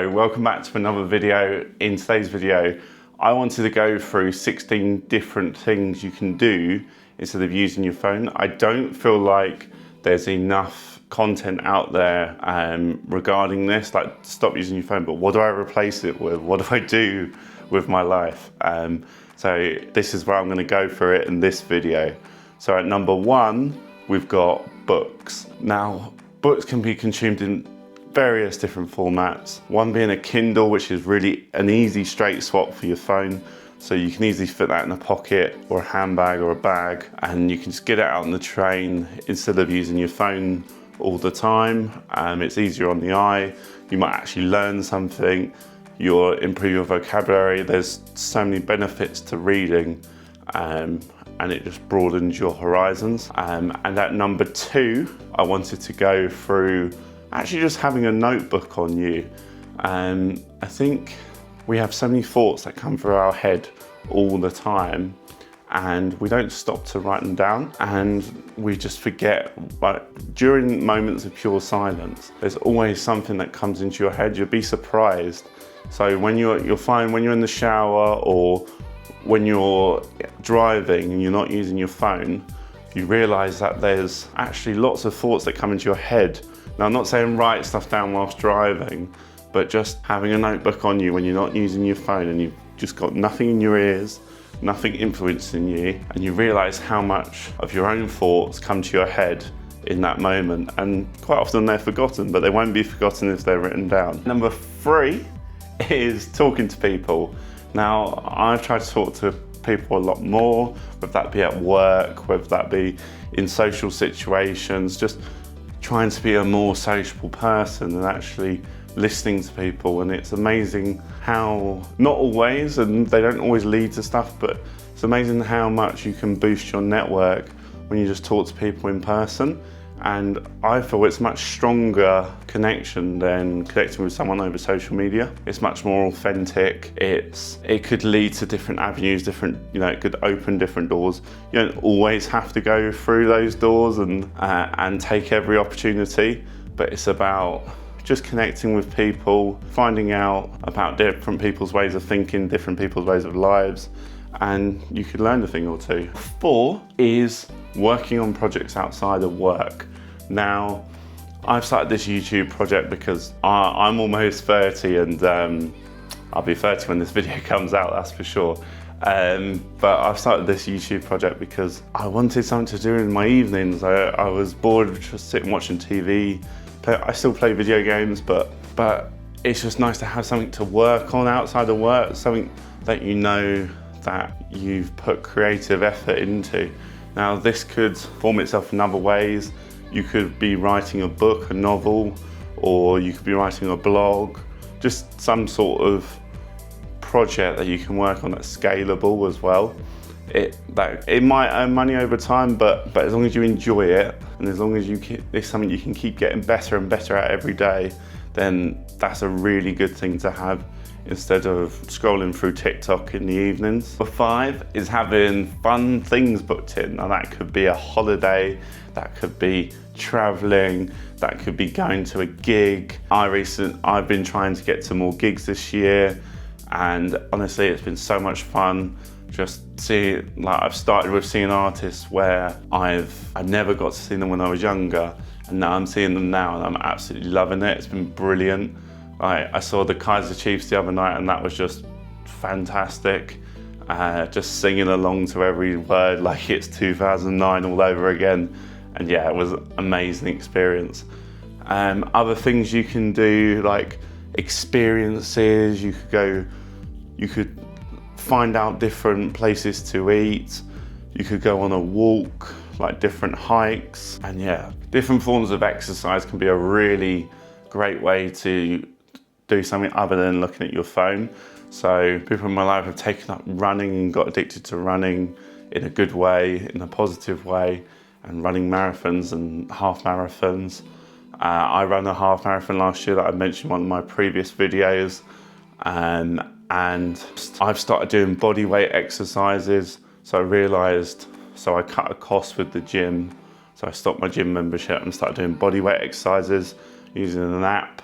Welcome back to another video. In today's video, I wanted to go through 16 different things you can do instead of using your phone. I don't feel like there's enough content out there regarding this, like stop using your phone, but what do I replace it with? What do I do with my life? So this is where I'm gonna go through it in this video. So at number one, we've got books. Now, books can be consumed in various different formats. One being a Kindle, which is really an easy straight swap for your phone. So you can easily fit that in a pocket or a handbag or a bag, and you can just get it out on the train instead of using your phone all the time. It's easier on the eye. You might actually learn something. You'll improve your vocabulary. There's so many benefits to reading, and it just broadens your horizons. And at number two, I wanted to go through actually just having a notebook on you. I think we have so many thoughts that come through our head all the time, and we don't stop to write them down, and we just forget. Like during moments of pure silence, there's always something that comes into your head. You'll be surprised. So when you'll find when you're in the shower or when you're driving and you're not using your phone, you realize that there's actually lots of thoughts that come into your head. Now, I'm not saying write stuff down whilst driving, but just having a notebook on you when you're not using your phone and you've just got nothing in your ears, nothing influencing you, and you realize how much of your own thoughts come to your head in that moment. And quite often they're forgotten, but they won't be forgotten if they're written down. Number three is talking to people. Now, I've tried to talk to people a lot more, whether that be at work, whether that be in social situations, just trying to be a more sociable person and actually listening to people. And it's amazing how, not always, and they don't always lead to stuff, but it's amazing how much you can boost your network when you just talk to people in person. And I feel it's a much stronger connection than connecting with someone over social media. It's much more authentic. It could lead to different avenues, it could open different doors. You don't always have to go through those doors and take every opportunity, but it's about just connecting with people, finding out about different people's ways of thinking, different people's ways of lives, and you could learn a thing or two. Four is working on projects outside of work. Now, I've started this YouTube project because I'm almost 30, and I'll be 30 when this video comes out, that's for sure. But I've started this YouTube project because I wanted something to do in my evenings. I was bored of just sitting watching TV. I still play video games, but it's just nice to have something to work on outside of work, something that you know that you've put creative effort into. Now, this could form itself in other ways. You could be writing a book, a novel, or you could be writing a blog, just some sort of project that you can work on that's scalable as well. It might earn money over time, but as long as you enjoy it, and as long as it's something you can keep getting better and better at every day, then that's a really good thing to have instead of scrolling through TikTok in the evenings. Number five is having fun things booked in. Now, that could be a holiday, that could be traveling, that could be going to a gig. I've been trying to get to more gigs this year, and honestly, it's been so much fun. Just I've started with seeing artists where I never got to see them when I was younger, and now I'm seeing them now, and I'm absolutely loving it. It's been brilliant. I saw the Kaiser Chiefs the other night, and that was just fantastic. Just singing along to every word like it's 2009 all over again. And yeah, it was an amazing experience. Other things you can do, like experiences, you could find out different places to eat. You could go on a walk, like different hikes. And yeah, different forms of exercise can be a really great way to do something other than looking at your phone. So people in my life have taken up running and got addicted to running in a good way, in a positive way, and running marathons and half marathons. I ran a half marathon last year that I mentioned in one of my previous videos, and I've started doing body weight exercises. So I cut a cost with the gym. So I stopped my gym membership and started doing body weight exercises using an app.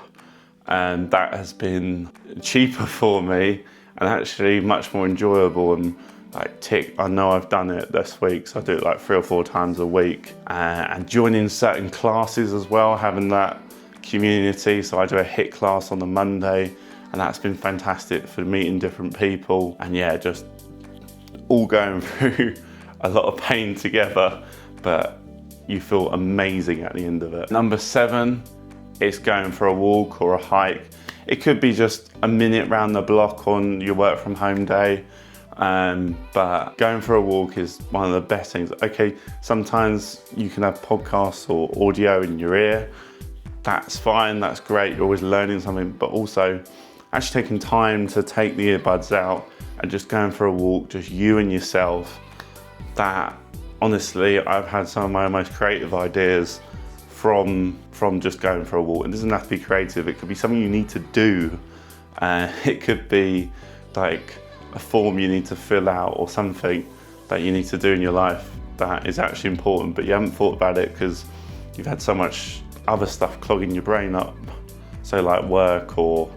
and that has been cheaper for me and actually much more enjoyable. And like I know I've done it this week, so I do it like 3 or 4 times a week, and joining certain classes as well, having that community. So I do a HIT class on the Monday, and that's been fantastic for meeting different people, and yeah, just all going through a lot of pain together, but you feel amazing at the end of it. Number 7 is going for a walk or a hike. It could be just a minute round the block on your work from home day, but going for a walk is one of the best things. Okay, sometimes you can have podcasts or audio in your ear. That's fine, that's great, you're always learning something, but also actually taking time to take the earbuds out and just going for a walk, just you and yourself. That, honestly, I've had some of my most creative ideas from just going for a walk. It doesn't have to be creative, it could be something you need to do. It could be like a form you need to fill out or something that you need to do in your life that is actually important, but you haven't thought about it because you've had so much other stuff clogging your brain up. So like work or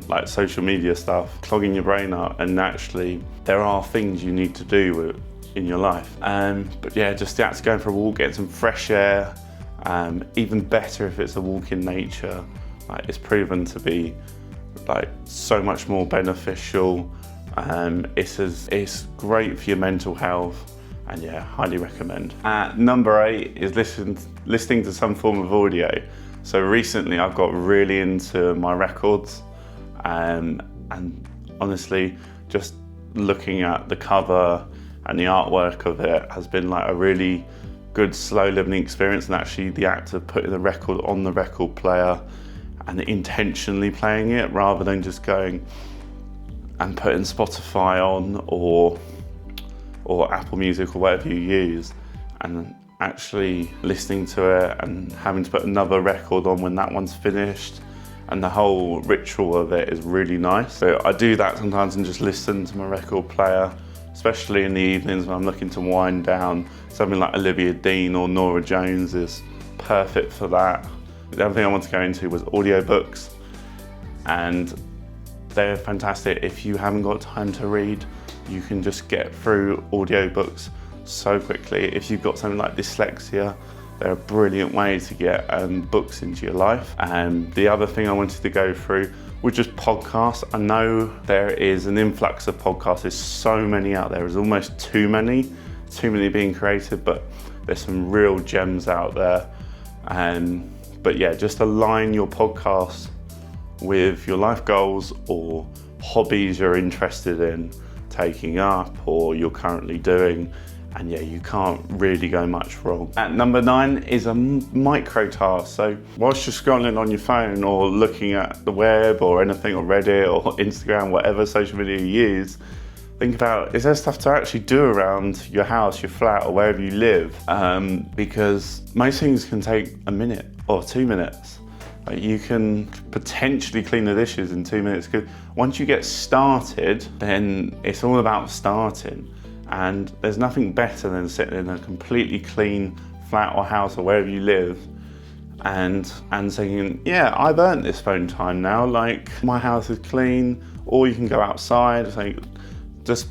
like social media stuff, clogging your brain up, and actually there are things you need to do in your life. But yeah, just that's going for a walk, getting some fresh air. Even better if it's a walk in nature. Like, it's proven to be like so much more beneficial. It's great for your mental health, and yeah, highly recommend. Number 8 is listening to some form of audio. So recently I've got really into my records, and honestly, just looking at the cover and the artwork of it has been like a really good slow living experience. And actually the act of putting the record on the record player and intentionally playing it rather than just going and putting Spotify on or Apple Music or whatever you use, and actually listening to it and having to put another record on when that one's finished, and the whole ritual of it is really nice. So I do that sometimes and just listen to my record player, especially in the evenings when I'm looking to wind down. Something like Olivia Dean or Norah Jones is perfect for that. The other thing I want to go into was audiobooks, and they're fantastic. If you haven't got time to read, you can just get through audiobooks so quickly. If you've got something like dyslexia, they're a brilliant way to get books into your life. And the other thing I wanted to go through was just podcasts. I know there is an influx of podcasts. There's so many out there. There's almost too many being created, but there's some real gems out there. But yeah, just align your podcast with your life goals or hobbies you're interested in taking up or you're currently doing, and yeah, you can't really go much wrong. At number 9 is a micro task. So whilst you're scrolling on your phone or looking at the web or anything, or Reddit or Instagram, whatever social media you use, think about, is there stuff to actually do around your house, your flat, or wherever you live? Because most things can take a minute or 2 minutes. Like, you can potentially clean the dishes in 2 minutes. Because once you get started, then it's all about starting. And there's nothing better than sitting in a completely clean flat or house or wherever you live and saying, yeah, I've earned this phone time now. Like, my house is clean. Or you can go outside. So just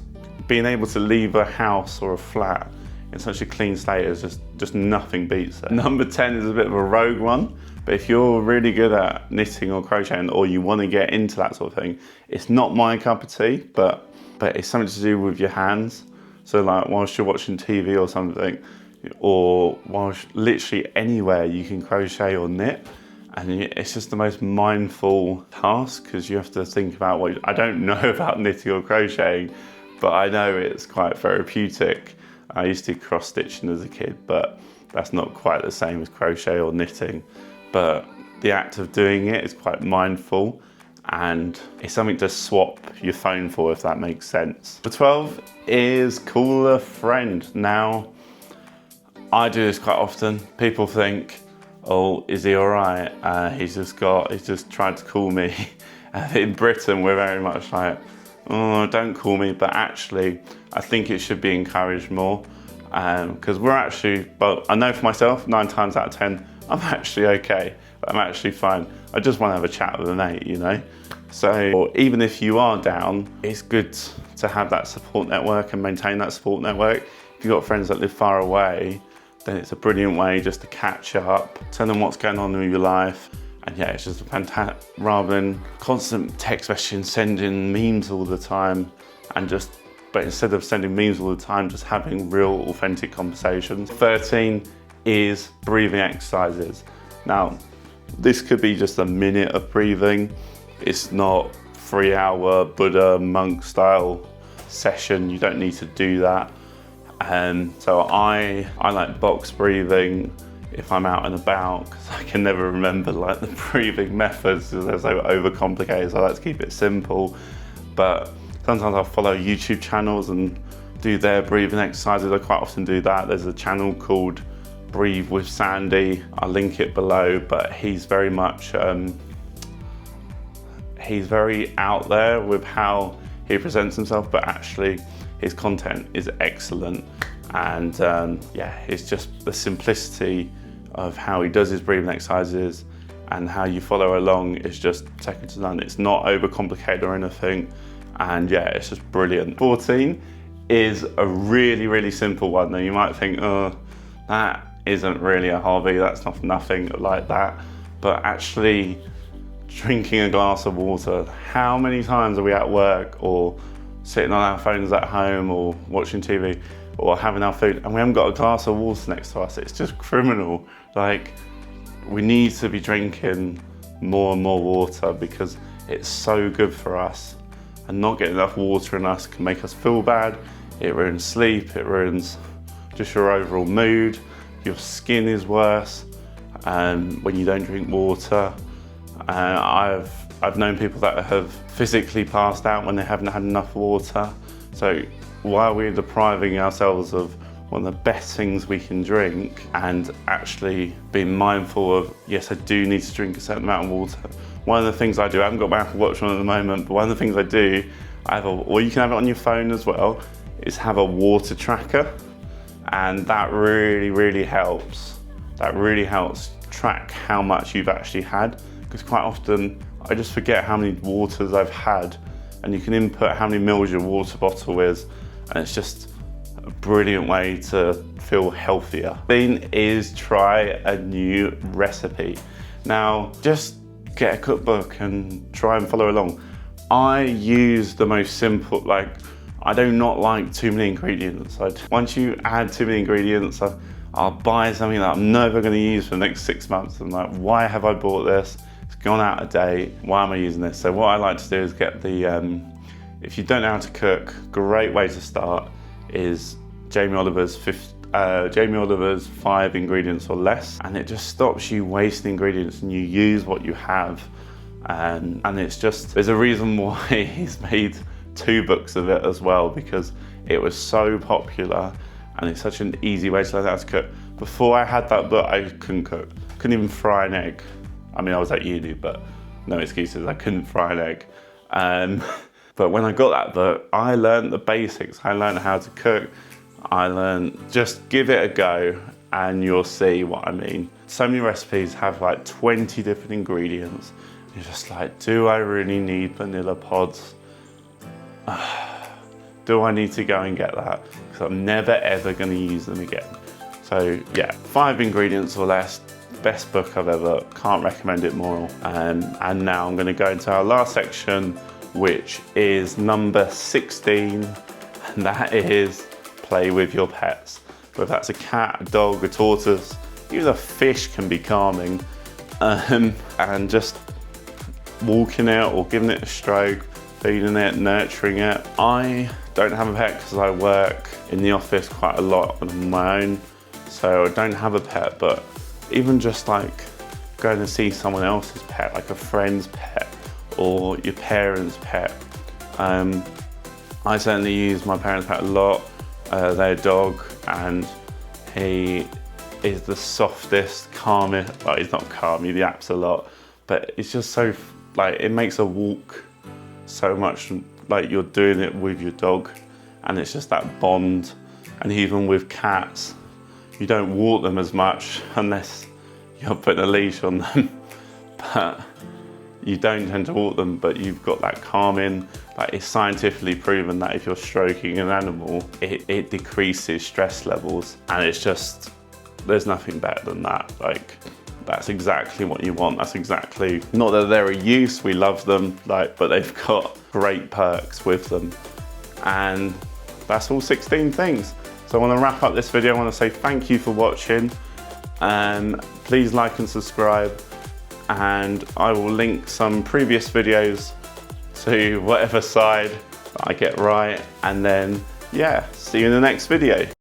being able to leave a house or a flat in such a clean state is just nothing beats it. Number 10 is a bit of a rogue one. But if you're really good at knitting or crocheting, or you want to get into that sort of thing, it's not my cup of tea, but it's something to do with your hands. So like whilst you're watching TV or something, or whilst literally anywhere, you can crochet or knit. And it's just the most mindful task, because you have to think about I don't know about knitting or crocheting, but I know it's quite therapeutic. I used to do cross stitching as a kid, but that's not quite the same as crochet or knitting. But the act of doing it is quite mindful, and it's something to swap your phone for, if that makes sense. Number 12 is call a friend. Now, I do this quite often. People think, oh, is he all right? He's just tried to call me. In Britain, we're very much like, oh, don't call me. But actually, I think it should be encouraged more, because we're actually, well, I know for myself, 9 times out of 10, I'm actually okay. I'm actually fine. I just want to have a chat with a mate, you know? So, or even if you are down, it's good to have that support network and maintain that support network. If you've got friends that live far away, then it's a brilliant way just to catch up, tell them what's going on with your life. And yeah, it's just a fantastic, rather than constant text messaging, sending memes all the time, but instead of sending memes all the time, just having real authentic conversations. 13 is breathing exercises. Now, this could be just a minute of breathing. It's not 3-hour Buddha monk style session. You don't need to do that. So I like box breathing if I'm out and about, because I can never remember like the breathing methods because they're so overcomplicated. So I like to keep it simple. But sometimes I'll follow YouTube channels and do their breathing exercises. I quite often do that. There's a channel called Breathe with Sandy. I'll link it below, but he's very much, he's very out there with how he presents himself, but actually his content is excellent. And yeah, it's just the simplicity of how he does his breathing exercises and how you follow along is just second to none. It's not overcomplicated or anything. And yeah, it's just brilliant. 14 is a really, really simple one. Now you might think, oh, that isn't really a hobby. That's nothing like that. But actually drinking a glass of water, how many times are we at work or sitting on our phones at home or watching TV or having our food and we haven't got a glass of water next to us? It's just criminal. Like, we need to be drinking more and more water because it's so good for us, and not getting enough water in us can make us feel bad. It ruins sleep, it ruins just your overall mood. Your skin is worse when you don't drink water. I've known people that have physically passed out when they haven't had enough water. So while we're depriving ourselves of one of the best things we can drink, and actually being mindful of, yes, I do need to drink a certain amount of water. One of the things I do, I haven't got my Apple Watch on at the moment, but one of the things I do, or you can have it on your phone as well, is have a water tracker. And that really, really helps. That really helps track how much you've actually had. Because quite often, I just forget how many waters I've had, and you can input how many mils your water bottle is, and it's just a brilliant way to feel healthier. Thing is, try a new recipe. Now, just get a cookbook and try and follow along. I use the most simple, I do not like too many ingredients. Once you add too many ingredients, I'll buy something that I'm never going to use for the next 6 months. I'm like, why have I bought this? It's gone out of date. Why am I using this? So what I like to do is get the, if you don't know how to cook, great way to start is Jamie Oliver's 5 ingredients or less. And it just stops you wasting ingredients and you use what you have. And it's just, there's a reason why he's made 2 books of it as well, because it was so popular and it's such an easy way to learn how to cook. Before I had that book, I couldn't cook. Couldn't even fry an egg. I mean, I was at uni, but no excuses, I couldn't fry an egg. But when I got that book, I learned the basics. I learned how to cook. I learned, just give it a go and you'll see what I mean. So many recipes have like 20 different ingredients. You're just like, do I really need vanilla pods? Do I need to go and get that? Because I'm never ever going to use them again. So yeah, 5 ingredients or less, best book I've ever, can't recommend it more. And now I'm going to go into our last section, which is number 16, and that is play with your pets. Whether that's a cat, a dog, a tortoise, even a fish can be calming. And just walking it or giving it a stroke, feeding it, nurturing it. I don't have a pet because I work in the office quite a lot on my own, so I don't have a pet, but even just like going to see someone else's pet, like a friend's pet or your parents' pet. I certainly use my parents' pet a lot, their dog, and he is the softest, calmest, well, he's not calm, he yaps a lot, but it's just so, it makes a walk so much like you're doing it with your dog, and it's just that bond. And even with cats, you don't walk them as much unless you're putting a leash on them. but you don't tend to walk them, but you've got that calming. Like, it's scientifically proven that if you're stroking an animal, it decreases stress levels, and it's just, there's nothing better than that. Like, that's exactly what you want. That's exactly, not that they're a use, we love them, like, but they've got great perks with them. And that's all 16 things. So I want to wrap up this video. I want to say thank you for watching, and please like and subscribe, and I will link some previous videos to whatever side that I get right, and then yeah, see you in the next video.